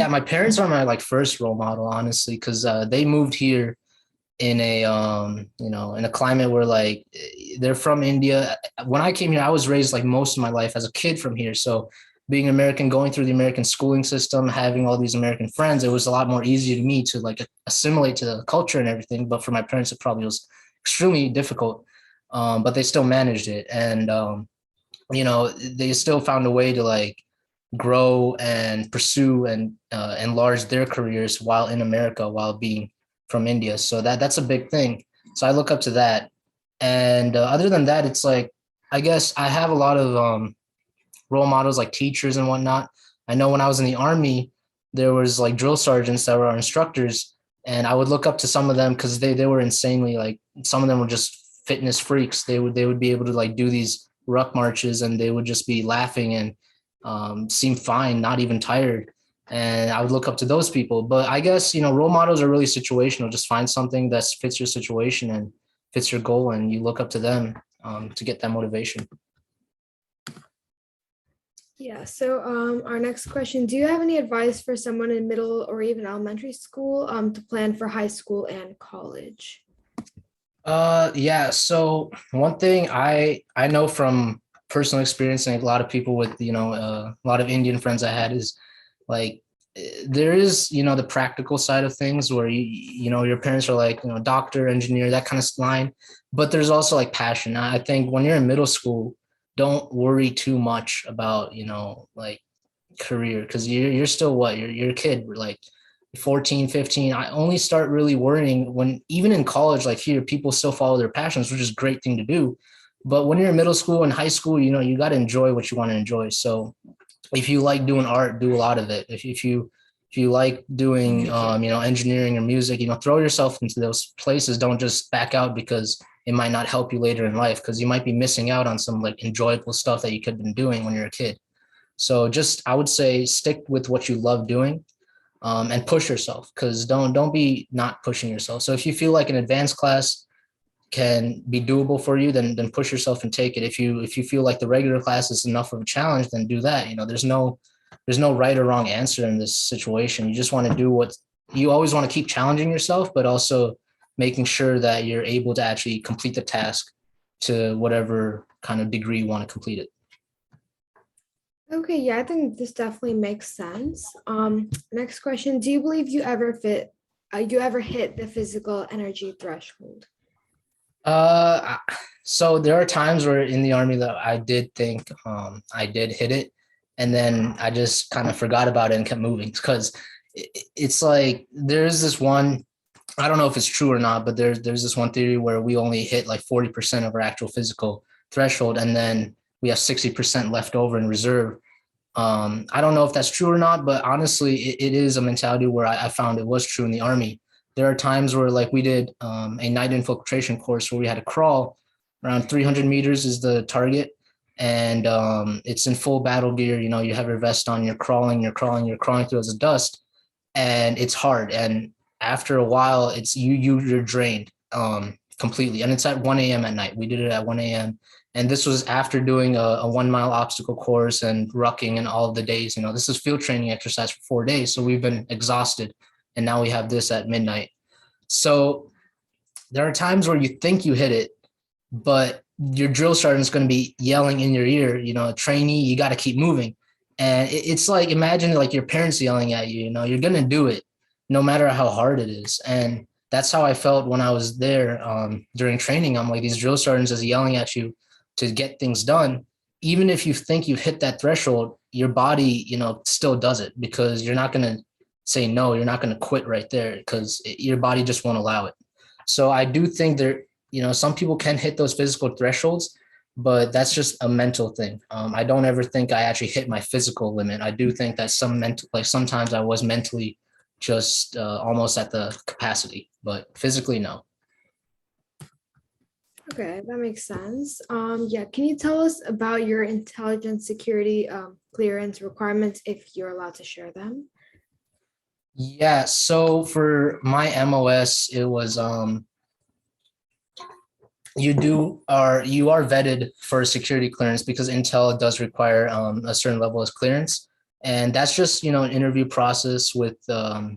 my parents are my first role model, honestly, because they moved here in a in a climate where they're from India. When I came here, I was raised most of my life as a kid from here. So being American, going through the American schooling system, having all these American friends, it was a lot more easy to me to assimilate to the culture and everything. But for my parents, it probably was extremely difficult. But they still managed it, and they still found a way to grow and pursue and enlarge their careers while in America, while being from India. So that's a big thing. So I look up to that. And other than that, it's I guess I have a lot of role models like teachers and whatnot. I know when I was in the Army, there was drill sergeants that were our instructors, and I would look up to some of them because they were insanely some of them were just fitness freaks. They would be able to do these ruck marches, and they would just be laughing and seem fine, not even tired. And I would look up to those people. But I guess, role models are really situational. Just find something that fits your situation and fits your goal, and you look up to them to get that motivation. Yeah, so our next question, do you have any advice for someone in middle or even elementary school to plan for high school and college? Yeah, so one thing I know from personal experience, and a lot of people with, a lot of Indian friends I had, is there is, the practical side of things where, your parents are doctor, engineer, that kind of line. But there's also passion. I think when you're in middle school, don't worry too much about, career, because you're still you're a kid, 14, 15. I only start really worrying when, even in college, here, people still follow their passions, which is a great thing to do. But when you're in middle school and high school, you got to enjoy what you want to enjoy. So if you like doing art, do a lot of it. If you if you like doing, engineering or music, throw yourself into those places. Don't just back out because it might not help you later in life, because you might be missing out on some like enjoyable stuff that you could have been doing when you're a kid. So just, I would say, stick with what you love doing, and push yourself, because don't be not pushing yourself. So if you feel like an advanced class can be doable for you, then push yourself and take it. If you feel like the regular class is enough of a challenge, then do that. There's no right or wrong answer in this situation. You just want to do what you always want to keep challenging yourself, but also making sure that you're able to actually complete the task to whatever kind of degree you want to complete it. Okay, yeah, I think this definitely makes sense. Next question: do you believe you ever hit the physical energy threshold? So there are times where in the Army that I did think I did hit it, and then I just kind of forgot about it and kept moving, because it's like there's this one, I don't know if it's true or not, but there's this one theory where we only hit like 40% of our actual physical threshold, and then we have 60% left over in reserve. I don't know if that's true or not, but honestly, it is a mentality where I found it was true in the Army. There are times where, like, we did a night infiltration course where we had to crawl around 300 meters is the target. And it's in full battle gear. You have your vest on, you're crawling through the dust, and it's hard. And after a while, it's you're drained completely. And it's at 1 a.m. at night. We did it at 1 a.m. And this was after doing a 1 mile obstacle course and rucking and all of the days. This is field training exercise for 4 days. So we've been exhausted. And now we have this at midnight. So there are times where you think you hit it, but your drill sergeant is going to be yelling in your ear, trainee, you got to keep moving. And it's like, imagine like your parents yelling at you, you're going to do it no matter how hard it is. And that's how I felt when I was there during training. I'm like, these drill sergeants is yelling at you to get things done. Even if you think you've hit that threshold, your body, still does it, because you're not going to say no, you're not going to quit right there, because your body just won't allow it. So I do think there, some people can hit those physical thresholds, but that's just a mental thing. I don't ever think I actually hit my physical limit. I do think that sometimes I was mentally just almost at the capacity, but physically, no. Okay, that makes sense. Yeah, can you tell us about your intelligence security clearance requirements, if you're allowed to share them? Yeah, so for my MOS, it was you are vetted for security clearance, because Intel does require a certain level of clearance, and that's just an interview process with the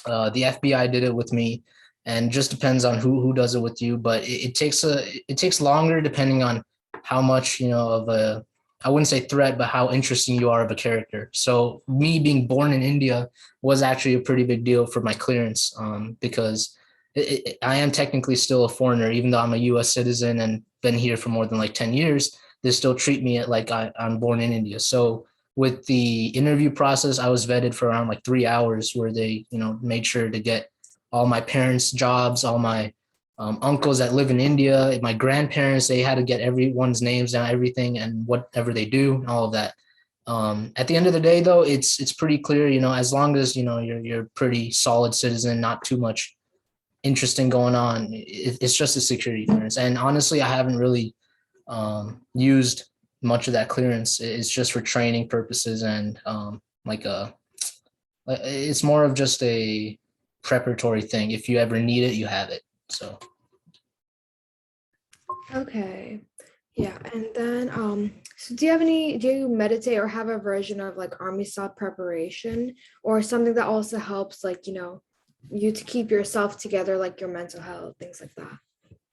FBI did it with me, and just depends on who does it with you. But it takes longer depending on how much of a, I wouldn't say threat, but how interesting you are of a character. So me being born in India was actually a pretty big deal for my clearance, because I am technically still a foreigner, even though I'm a US citizen and been here for more than like 10 years, they still treat me like I'm born in India. So with the interview process, I was vetted for around like 3 hours, where they, made sure to get all my parents' jobs, all my uncles that live in India, my grandparents, they had to get everyone's names down, everything, and whatever they do, all of that. At the end of the day, though, it's pretty clear, as long as, you're a pretty solid citizen, not too much interesting going on, it's just a security clearance. And honestly, I haven't really used much of that clearance. It's just for training purposes, and it's more of just a preparatory thing. If you ever need it, you have it. So okay, yeah. And then so do you meditate or have a version of like Army style preparation, or something that also helps, like, you to keep yourself together, like your mental health, things like that?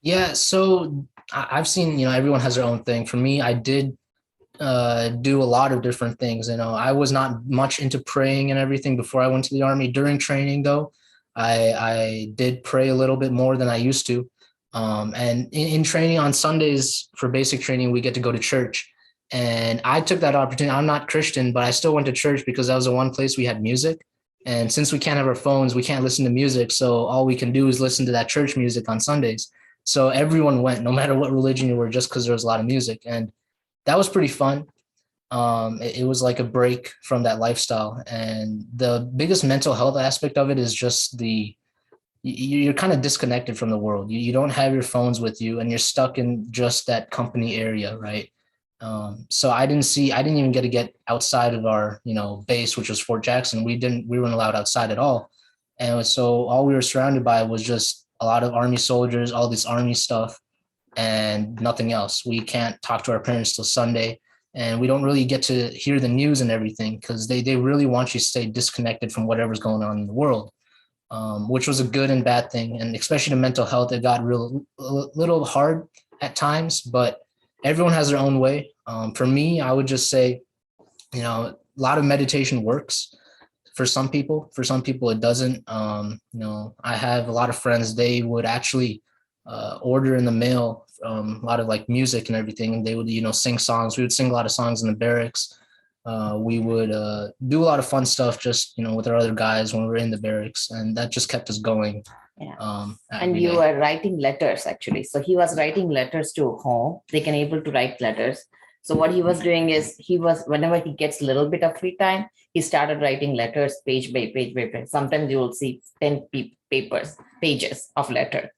Yeah, so I've seen, everyone has their own thing. For me, I did do a lot of different things. I was not much into praying and everything before I went to the Army. During training, though, I did pray a little bit more than I used to. And in training on Sundays for basic training, we get to go to church. And I took that opportunity. I'm not Christian, but I still went to church because that was the one place we had music. And since we can't have our phones, we can't listen to music. So all we can do is listen to that church music on Sundays. So everyone went, no matter what religion you were, just because there was a lot of music. And that was pretty fun. It was like a break from that lifestyle. And the biggest mental health aspect of it is just you're kind of disconnected from the world. You don't have your phones with you, and you're stuck in just that company area, right? So I didn't even get outside of our, base, which was Fort Jackson. We weren't allowed outside at all. And so all we were surrounded by was just a lot of Army soldiers, all this Army stuff, and nothing else. We can't talk to our parents till Sunday, and we don't really get to hear the news and everything because they really want you to stay disconnected from whatever's going on in the world, which was a good and bad thing. And especially the mental health, it got a little hard at times, but everyone has their own way. For me, I would just say, a lot of meditation works for some people. For some people, it doesn't. I have a lot of friends, they would actually order in the mail a lot of like music and everything. And they would, sing songs. We would sing a lot of songs in the barracks. We would do a lot of fun stuff just, with our other guys when we were in the barracks. And that just kept us going. Yeah. And you were writing letters, actually. So he was writing letters to home. They can able to write letters. So what he was doing is whenever he gets a little bit of free time, he started writing letters page by page by page. Sometimes you will see 10 pages of letter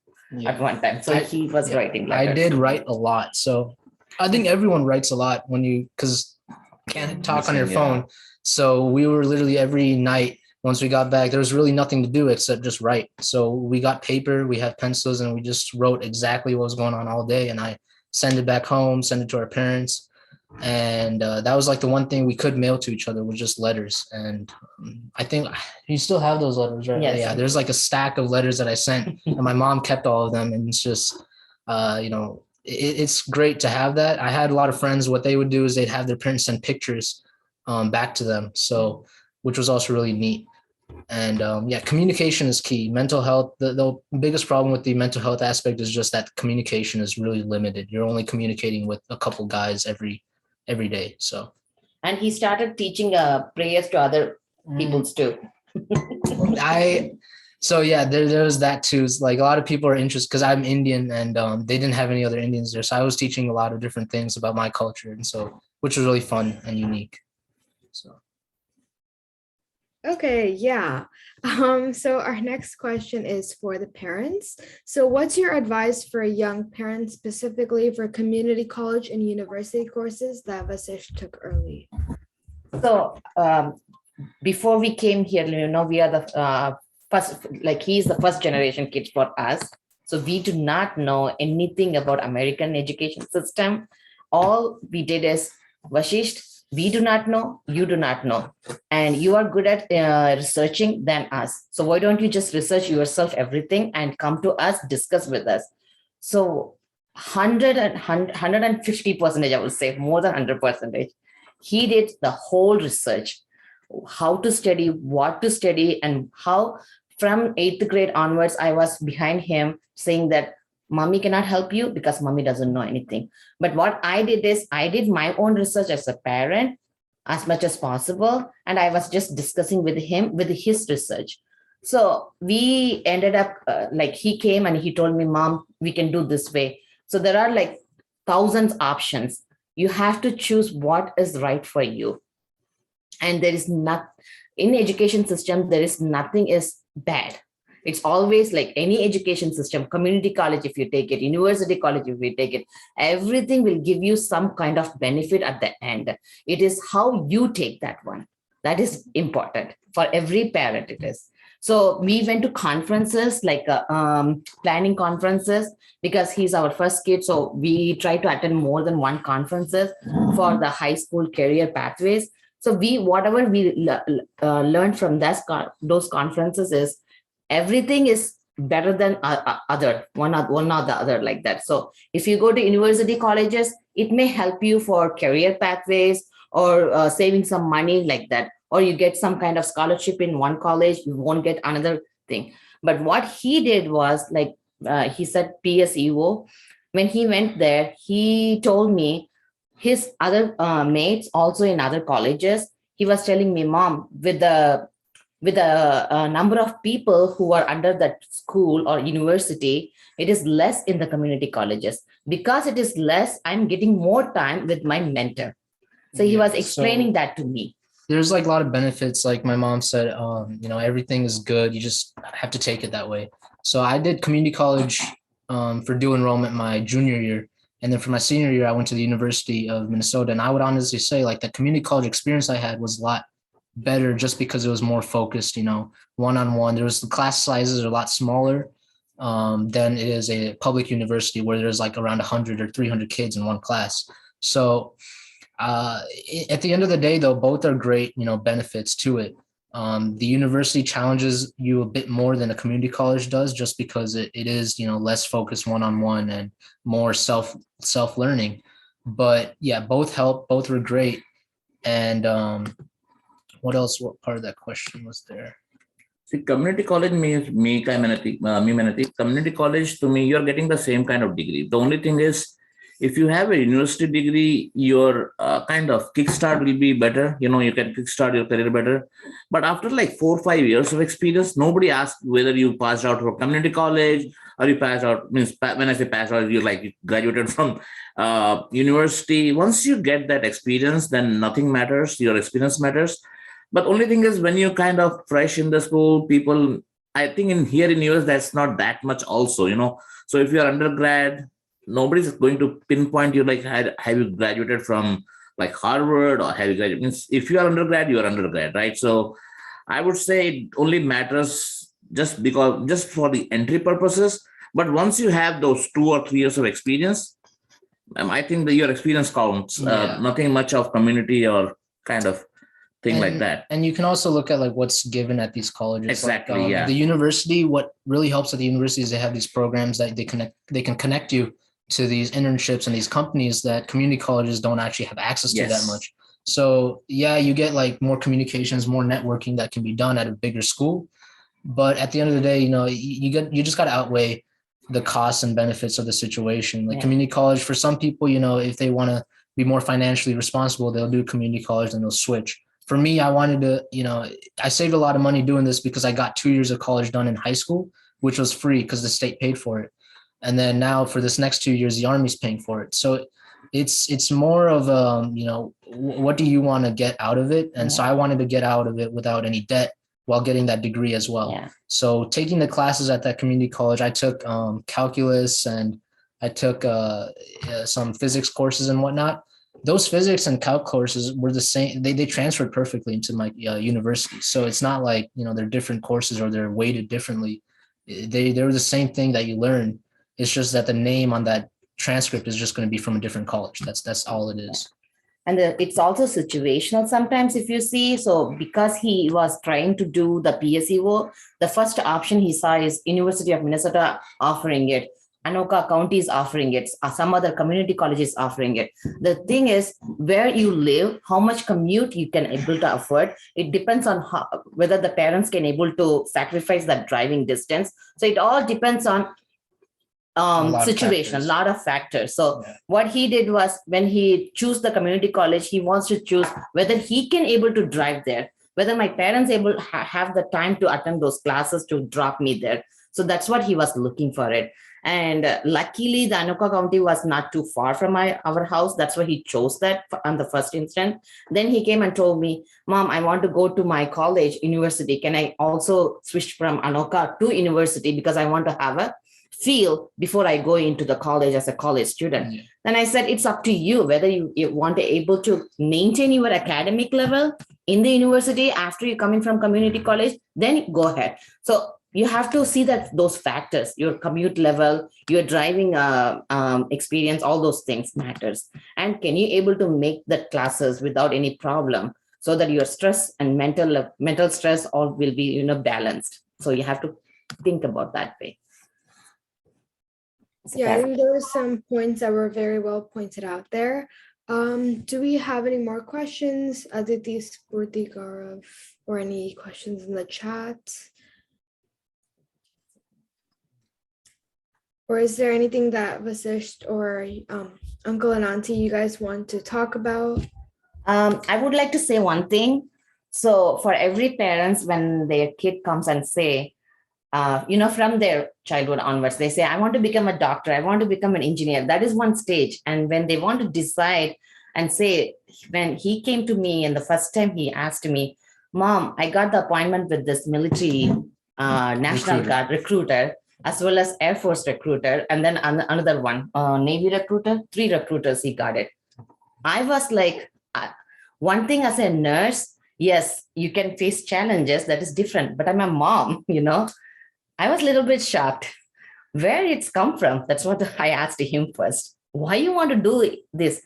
at one time. So he was writing letters. I did write a lot. So I think everyone writes a lot because can't talk on your phone. So we were literally every night, once we got back, there was really nothing to do except just write. So we got paper, we have pencils, and we just wrote exactly what was going on all day. And I send it back home, send it to our parents. And that was like the one thing we could mail to each other was just letters. And I think you still have those letters, right? Yes. Yeah, there's like a stack of letters that I sent and my mom kept all of them. And it's just, it's great to have that. I had a lot of friends, what they would do is they'd have their parents send pictures back to them. So, which was also really neat. And communication is key. Mental health, the biggest problem with the mental health aspect is just that communication is really limited. You're only communicating with a couple guys every day. So, and he started teaching prayers to other peoples too. There was that too. It's like a lot of people are interested because I'm Indian and they didn't have any other Indians there. So I was teaching a lot of different things about my culture, and so which was really fun and unique. So. Okay, yeah. So our next question is for the parents. So what's your advice for young parents, specifically for community college and university courses that Vasisht took early? So before we came here, we are the first, like he's the first generation kid for us. So we do not know anything about American education system. All we did is, Vasisht, we do not know, you do not know, and you are good at researching than us. So why don't you just research yourself everything and come to us, discuss with us? So 150%, I would say, more than 100%. He did the whole research, how to study, what to study, and how from 8th grade onwards, I was behind him saying that Mommy cannot help you because Mommy doesn't know anything. But what I did is I did my own research as a parent as much as possible. And I was just discussing with him with his research. So we ended up he came and he told me, Mom, we can do this way. So there are like thousands of options. You have to choose what is right for you. And there is not in education system, there is nothing is bad. It's always like any education system, community college, if you take it, university college, if you take it, everything will give you some kind of benefit at the end. It is how you take that one. That is important for every parent it is. So we went to conferences like planning conferences because he's our first kid. So we try to attend more than one conferences for the high school career pathways. So whatever we learned from those conferences is everything is better than one or the other like that. So if you go to university colleges, it may help you for career pathways or saving some money like that. Or you get some kind of scholarship in one college, you won't get another thing. But what he did was he said PSEO. When he went there, he told me his other mates also in other colleges. He was telling me, Mom, with a number of people who are under that school or university, it is less in the community colleges. Because it is less, I'm getting more time with my mentor. So he Yeah, was so- explaining that to me. There's like a lot of benefits. Like my mom said, everything is good. You just have to take it that way. So I did community college for dual enrollment my junior year. And then for my senior year, I went to the University of Minnesota. And I would honestly say like the community college experience I had was a lot better just because it was more focused, one-on-one. There was the class sizes are a lot smaller than it is a public university where there's like around 100 or 300 kids in one class. So at the end of the day, though, both are great, benefits to it. The university challenges you a bit more than a community college does, just because it is, less focused one-on-one and more self-learning. But yeah, both help, both were great. And what else? What part of that question was there? See, community college means community college to me, you're getting the same kind of degree. The only thing is, if you have a university degree, your kind of kickstart will be better. You can kickstart your career better. But after like 4 or 5 years of experience, nobody asks whether you passed out from community college or you passed out. Means when I say passed out, you graduated from university. Once you get that experience, then nothing matters. Your experience matters. But only thing is, when you kind of fresh in the school, people, I think here in US, that's not that much also. So if you're undergrad, nobody's going to pinpoint you like, have you graduated from like Harvard or have you graduated? Means if you are undergrad, you are undergrad, right? So I would say it only matters just for the entry purposes. But once you have those 2 or 3 years of experience, I think that your experience counts. Yeah. Nothing much of community or kind of thing like that. And you can also look at like what's given at these colleges. Exactly. Like, yeah. The university, what really helps at the university is they have these programs that they can connect you to these internships and these companies that community colleges don't actually have access to that much. So yeah, you get like more communications, more networking that can be done at a bigger school. But at the end of the day, you just got to outweigh the costs and benefits of the situation. Like community college, for some people, if they want to be more financially responsible, they'll do community college and they'll switch. For me, I wanted to, I saved a lot of money doing this because I got 2 years of college done in high school, which was free because the state paid for it. And then now for this next 2 years, the Army's paying for it. So it's more of, what do you want to get out of it? And so I wanted to get out of it without any debt while getting that degree as well. Yeah. So taking the classes at that community college, I took calculus and I took some physics courses and whatnot. Those physics and calc courses were the same. They transferred perfectly into my university. So it's not like, they're different courses or they're weighted differently. They were the same thing that you learn. It's just that the name on that transcript is just going to be from a different college. That's all it is. And it's also situational sometimes if you see. So because he was trying to do the PSEO, the first option he saw is University of Minnesota offering it. Anoka County is offering it. Some other community colleges offering it. The thing is where you live, how much commute you can able to afford. It depends on whether the parents can able to sacrifice that driving distance. So it all depends on situation, a lot of factors. So what he did was when he chose the community college, he wants to choose whether he can able to drive there, whether my parents able have the time to attend those classes to drop me there. So that's what he was looking for it. And luckily, the Anoka County was not too far from our house. That's why he chose that on the first instant. Then he came and told me, Mom, I want to go to my college, university. Can I also switch from Anoka to university because I want to have a feel before I go into the college as a college student? Yeah. Then I said, it's up to you whether you want to able to maintain your academic level in the university after you come in from community college, then go ahead. So you have to see that those factors, your commute level, your driving experience, all those things matters. And can you able to make the classes without any problem so that your stress and mental stress all will be balanced. So you have to think about that way. Yeah, I think there were some points that were very well pointed out there. Do we have any more questions? Aditi, Spurti, Gaurav, or any questions in the chat? Or is there anything that Vasisht or Uncle and Auntie you guys want to talk about? I would like to say one thing. So for every parents, when their kid comes and say, from their childhood onwards, they say, I want to become a doctor. I want to become an engineer. That is one stage. And when they want to decide, and say, when he came to me and the first time he asked me, Mom, I got the appointment with this military National Guard recruiter, as well as Air Force recruiter, and then another one, Navy recruiter, 3 recruiters, he got it. I was like, one thing as a nurse, yes, you can face challenges, that is different, but I'm a mom, I was a little bit shocked where it's come from. That's what I asked him first. Why you want to do this?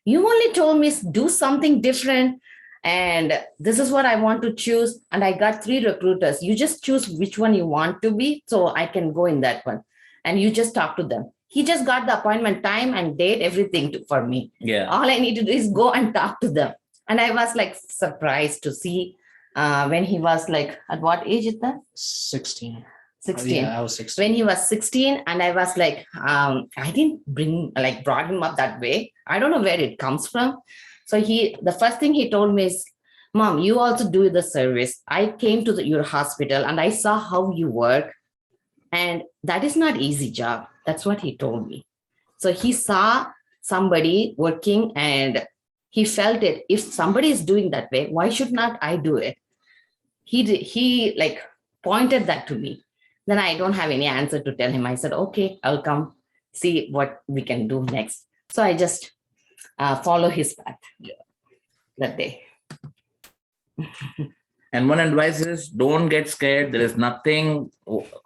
You only told me do something different, and this is what I want to choose. And I got 3 recruiters. You just choose which one you want to be, so I can go in that one. And you just talk to them. He just got the appointment time and date, everything for me. Yeah. All I need to do is go and talk to them. And I was like surprised to see when he was like, at what age is that? 16. 16. Yeah, I was 16. When he was 16, and I was like, I didn't brought him up that way. I don't know where it comes from. So the first thing he told me is, Mom, you also do the service. I came to your hospital and I saw how you work. And that is not easy job. That's what he told me. So he saw somebody working and he felt it. If somebody is doing that way, why should not I do it? He like pointed that to me. Then I don't have any answer to tell him. I said, okay, I'll come see what we can do next. So I just follow his path that day. And one advice is, don't get scared. There is nothing.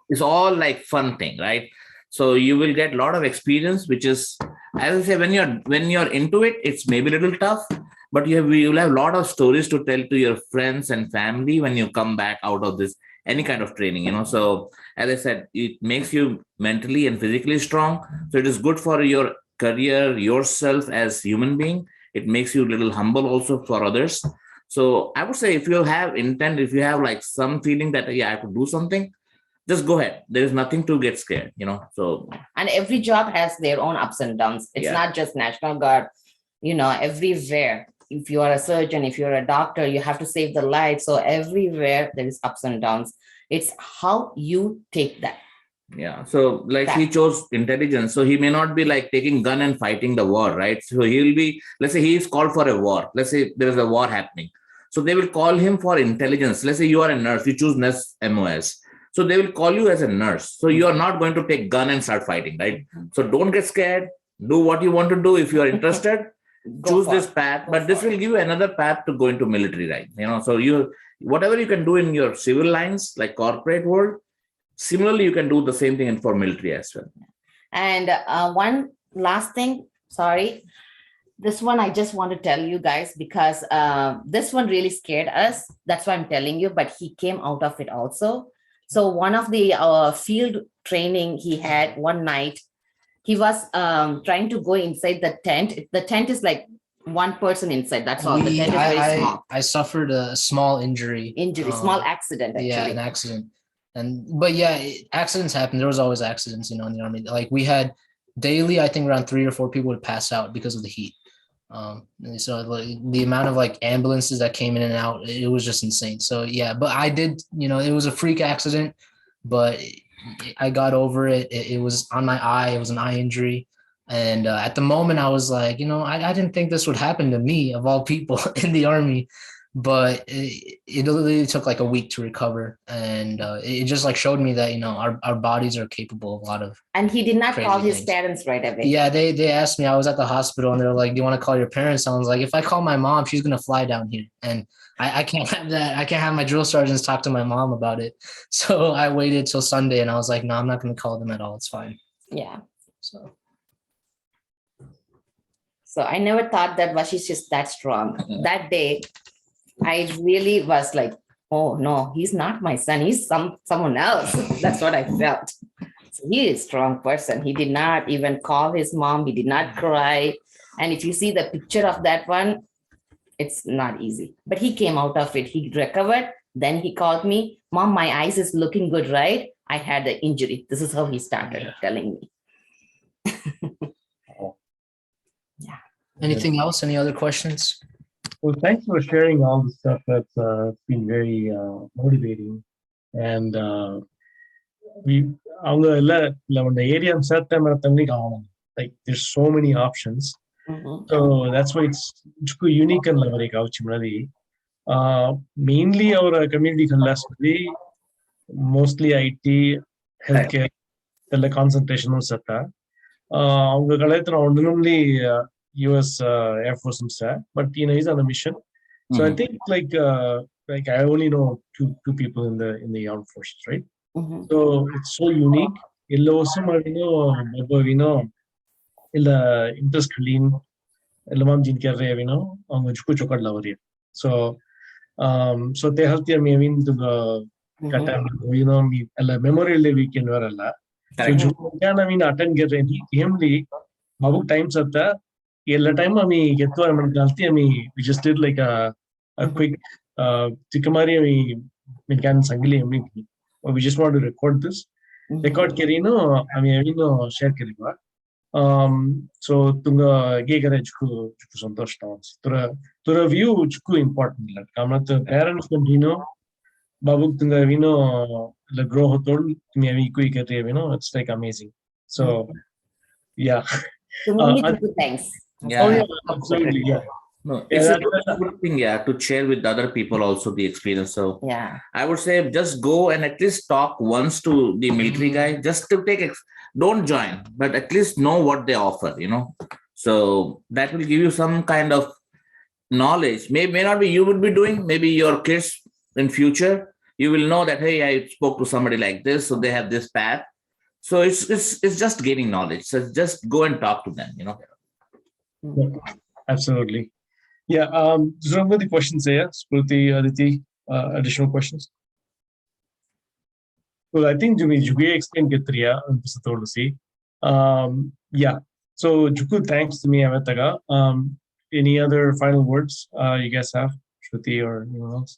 It's all like fun thing, right? So you will get a lot of experience, which is, as I say, when you're into it, it's maybe a little tough, but you'll have a lot of stories to tell to your friends and family when you come back out of this, any kind of training, So as I said, it makes you mentally and physically strong. So it is good for your career, yourself as human being. It makes you a little humble also for others. So I would say, if you have intent, if you have like some feeling that, I have to do something, just go ahead. There is nothing to get scared, So, and every job has their own ups and downs. It's not just National Guard, everywhere. If you are a surgeon, if you're a doctor, you have to save the life. So everywhere there is ups and downs. It's how you take that. Yeah. So like he chose intelligence. So he may not be like taking gun and fighting the war, right? So he'll be, let's say he is called for a war. Let's say there is a war happening. So they will call him for intelligence. Let's say you are a nurse, you choose nurse MOS. So they will call you as a nurse. So you are not going to take gun and start fighting, right? So don't get scared. Do what you want to do. If you are interested, choose this path. But this will give you another path to go into military, right? So whatever you can do in your civil lines, like corporate world, similarly, you can do the same thing for military as well. And one last thing, sorry. This one I just want to tell you guys, because this one really scared us. That's why I'm telling you, but he came out of it also. So one of the field training he had one night, he was trying to go inside the tent. The tent is like one person inside. That's all. The tent is very small. I suffered a small injury. Small accident, actually. Yeah, an accident. But accidents happen. There was always accidents, in the Army. Like we had daily, I think around 3 or 4 people would pass out because of the heat. So like, the amount of like ambulances that came in and out, it was just insane. So but I did, it was a freak accident, but I got over it. It was on my eye. It was an eye injury. And at the moment I was like, I didn't think this would happen to me of all people in the Army. But it literally took like a week to recover, and it just like showed me that our bodies are capable of a lot of. And he did not call his parents right away. Yeah, they asked me. I was at the hospital, and they're like, "Do you want to call your parents?" I was like, "If I call my mom, she's gonna fly down here, and I can't have that. I can't have my drill sergeants talk to my mom about it." So I waited till Sunday, and I was like, "No, I'm not gonna call them at all. It's fine." Yeah. So I never thought that Vasisht is that strong. That day, I really was like, oh no, he's not my son. He's someone else. That's what I felt. So he is a strong person. He did not even call his mom. He did not cry. And if you see the picture of that one, it's not easy. But he came out of it. He recovered. Then he called me, Mom, my eyes is looking good, right? I had an injury. This is how he started telling me. Yeah. Anything else? Any other questions? Well, thanks for sharing all the stuff. That's been very motivating. And the area like there's so many options. So that's why it's unique and mainly our community class mostly IT, healthcare, the concentration on Sata. Only US Air Force, but he's on a mission. So I think like I only know two people in the armed forces, right? So it's so unique. Illa interest clean, illa jin karre Jhukku chokad lavariya. So they help me to the kata me illa Memorial Day weekend varalla. So Jhukku attend karre ni himli babuk time satta ella time get to we just did like a quick tikamari can sangli we just want to record this. Record kerino share kariwa. So tunga gegare Jhukku santosh tawans. To view Jhukku important la. Kamna parents continue babuk tunga la grow hotol me kui kare it's like amazing. So yeah. Thanks. Yeah. Oh yeah, absolutely. Yeah. No, it's a good thing, to share with other people also the experience. So I would say just go and at least talk once to the military guy, just to take, don't join, but at least know what they offer, So that will give you some kind of knowledge. May not be you would be doing, maybe your kids in future, you will know that, hey, I spoke to somebody like this, so they have this path. So it's just gaining knowledge. So just go and talk to them, Yeah, absolutely. Yeah. Does anyone have any questions there? Spruti, Aditi, additional questions? Well, I think Jhukku explained Getriya and Pisatolasi. Yeah. So Jhukku, thanks to me, Avataga. Any other final words you guys have, Shruti or anyone else?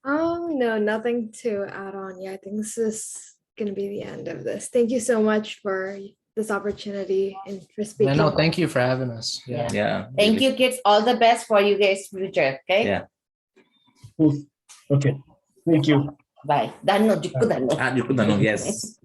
No, nothing to add on. Yeah, I think this is gonna be the end of this. Thank you so much for this opportunity and for speaking. No, thank you for having us. Yeah. Thank you, kids. All the best for you guys' future. Okay. Yeah. Cool. Okay. Thank you. Bye. Dhannu, Jhukku Dhannu. Jhukku Dhannu, yes.